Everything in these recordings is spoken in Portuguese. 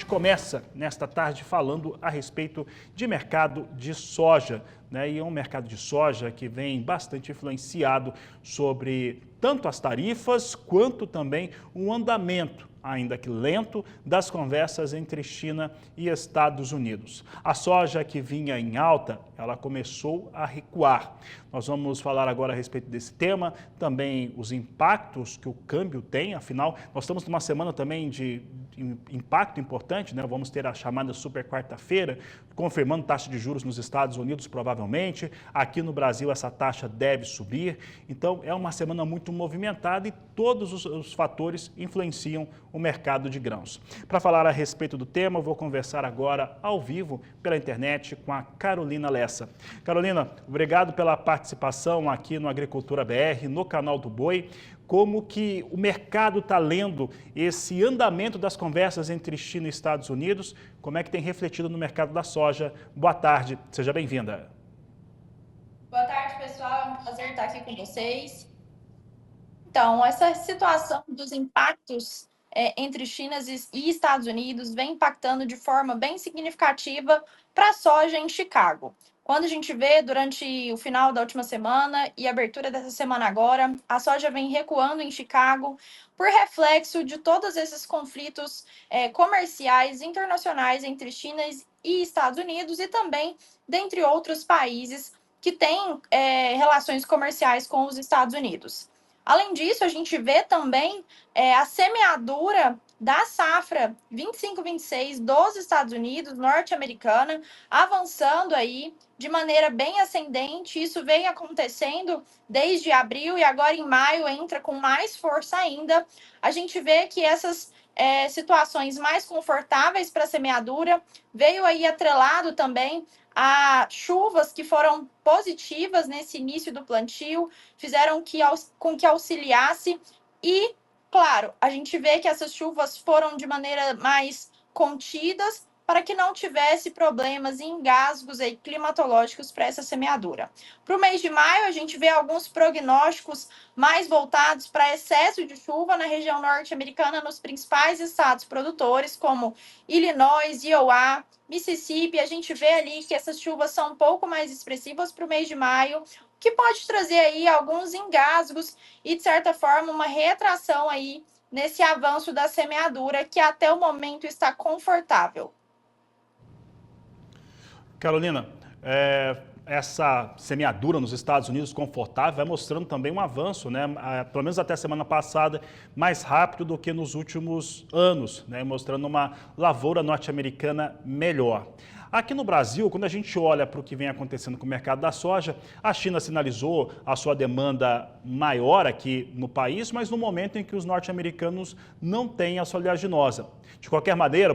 gente começa nesta tarde falando a respeito de mercado de soja, né? E é um mercado de soja que vem bastante influenciado sobre tanto as tarifas quanto também o andamento, ainda que lento, das conversas entre China e Estados Unidos. A soja que vinha em alta, ela começou a recuar. Nós vamos falar agora a respeito desse tema, também os impactos que o câmbio tem, afinal, nós estamos numa semana também de impacto importante, né? Vamos ter a chamada super quarta-feira, confirmando taxa de juros nos Estados Unidos, provavelmente. Aqui no Brasil, essa taxa deve subir. Então, é uma semana muito movimentada e todos os fatores influenciam o mercado de grãos. Para falar a respeito do tema, eu vou conversar agora ao vivo pela internet com a Carolina Lessa. Carolina, obrigado pela participação aqui no Agricultura BR, no canal do Boi. Como que o mercado está lendo esse andamento das conversas entre China e Estados Unidos? Como é que tem refletido no mercado da soja? Boa tarde, seja bem-vinda. Boa tarde, pessoal. É um prazer estar aqui com vocês. Então, essa situação dos impactos entre China e Estados Unidos vem impactando de forma bem significativa para a soja em Chicago. Quando a gente vê durante o final da última semana e a abertura dessa semana agora, a soja vem recuando em Chicago por reflexo de todos esses conflitos comerciais internacionais entre China e Estados Unidos e também dentre outros países que têm relações comerciais com os Estados Unidos. Além disso, a gente vê também a semeadura da safra 25-26 dos Estados Unidos, norte-americana, avançando aí de maneira bem ascendente. Isso vem acontecendo desde abril e agora em maio entra com mais força ainda. A gente vê que essas situações mais confortáveis para a semeadura veio aí atrelado também a chuvas que foram positivas nesse início do plantio, fizeram com que auxiliasse e, claro, a gente vê que essas chuvas foram de maneira mais contidas para que não tivesse problemas e engasgos aí climatológicos para essa semeadura. Para o mês de maio, a gente vê alguns prognósticos mais voltados para excesso de chuva na região norte-americana nos principais estados produtores, como Illinois, Iowa, Mississippi. A gente vê ali que essas chuvas são um pouco mais expressivas para o mês de maio, que pode trazer aí alguns engasgos e, de certa forma, uma retração aí nesse avanço da semeadura, que até o momento está confortável. Carolina, essa semeadura nos Estados Unidos confortável vai mostrando também um avanço, né? Pelo menos até a semana passada, mais rápido do que nos últimos anos, né? Mostrando uma lavoura norte-americana melhor. Aqui no Brasil, quando a gente olha para o que vem acontecendo com o mercado da soja, a China sinalizou a sua demanda maior aqui no país, mas no momento em que os norte-americanos não têm a sua oleaginosa. De qualquer maneira,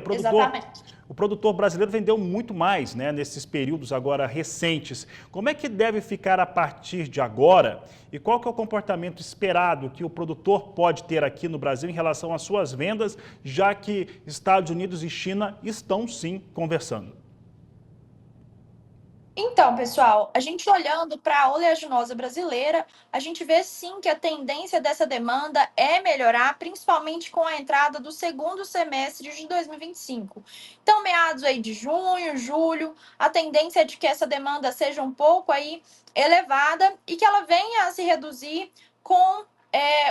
o produtor brasileiro vendeu muito mais, né, nesses períodos agora recentes. Como é que deve ficar a partir de agora? E qual que é o comportamento esperado que o produtor pode ter aqui no Brasil em relação às suas vendas, já que Estados Unidos e China estão sim conversando? Então, pessoal, a gente olhando para a oleaginosa brasileira, a gente vê sim que a tendência dessa demanda é melhorar, principalmente com a entrada do segundo semestre de 2025. Então, meados aí de junho, julho, a tendência é de que essa demanda seja um pouco aí elevada e que ela venha a se reduzir com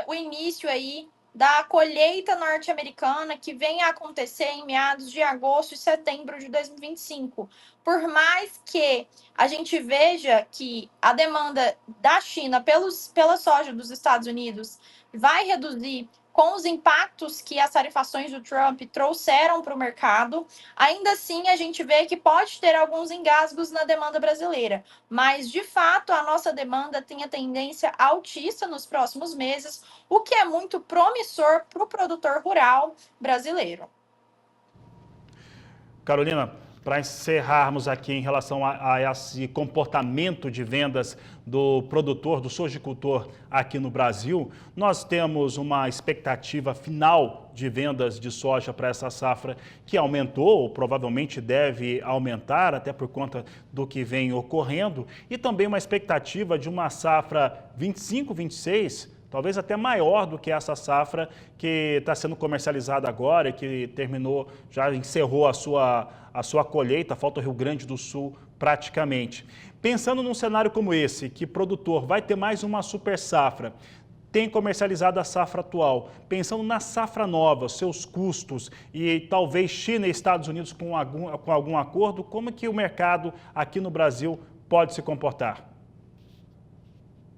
o início aí da colheita norte-americana que vem a acontecer em meados de agosto e setembro de 2025. Por mais que a gente veja que a demanda da China pela soja dos Estados Unidos vai reduzir com os impactos que as tarifações do Trump trouxeram para o mercado, ainda assim a gente vê que pode ter alguns engasgos na demanda brasileira. Mas, de fato, a nossa demanda tem a tendência altista nos próximos meses, o que é muito promissor para o produtor rural brasileiro. Carolina, para encerrarmos aqui em relação a esse comportamento de vendas do produtor, do sojicultor aqui no Brasil, nós temos uma expectativa final de vendas de soja para essa safra que aumentou, ou provavelmente deve aumentar, até por conta do que vem ocorrendo, e também uma expectativa de uma safra 25-26 talvez até maior do que essa safra que está sendo comercializada agora, que terminou, já encerrou a sua colheita, falta o Rio Grande do Sul praticamente. Pensando num cenário como esse, que produtor vai ter mais uma super safra, tem comercializado a safra atual, pensando na safra nova, seus custos e talvez China e Estados Unidos com algum acordo, como que o mercado aqui no Brasil pode se comportar?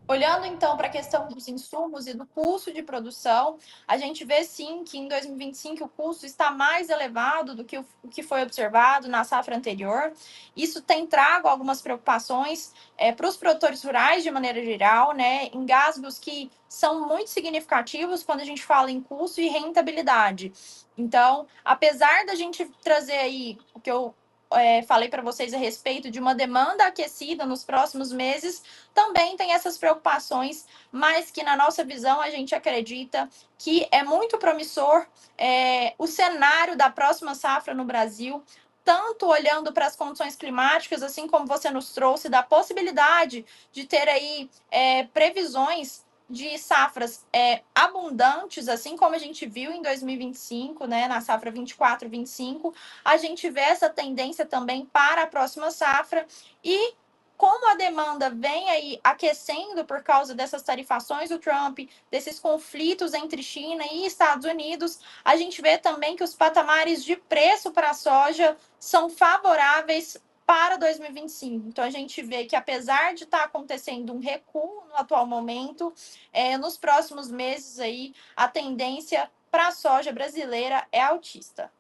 Olhando então para a questão dos insumos e do custo de produção, a gente vê sim que em 2025 o custo está mais elevado do que o que foi observado na safra anterior. Isso tem trago algumas preocupações para os produtores rurais de maneira geral, né? Engasgos que são muito significativos quando a gente fala em custo e rentabilidade. Então, apesar da gente trazer aí o que eu falei para vocês a respeito de uma demanda aquecida nos próximos meses, também tem essas preocupações, mas que na nossa visão a gente acredita que é muito promissor o cenário da próxima safra no Brasil, tanto olhando para as condições climáticas, assim como você nos trouxe, da possibilidade de ter aí previsões de safras abundantes, assim como a gente viu em 2025, né, na safra 24-25, a gente vê essa tendência também para a próxima safra e como a demanda vem aí aquecendo por causa dessas tarifações do Trump, desses conflitos entre China e Estados Unidos, a gente vê também que os patamares de preço para a soja são favoráveis para 2025. Então, a gente vê que, apesar de estar acontecendo um recuo no atual momento, nos próximos meses aí, a tendência para a soja brasileira é altista.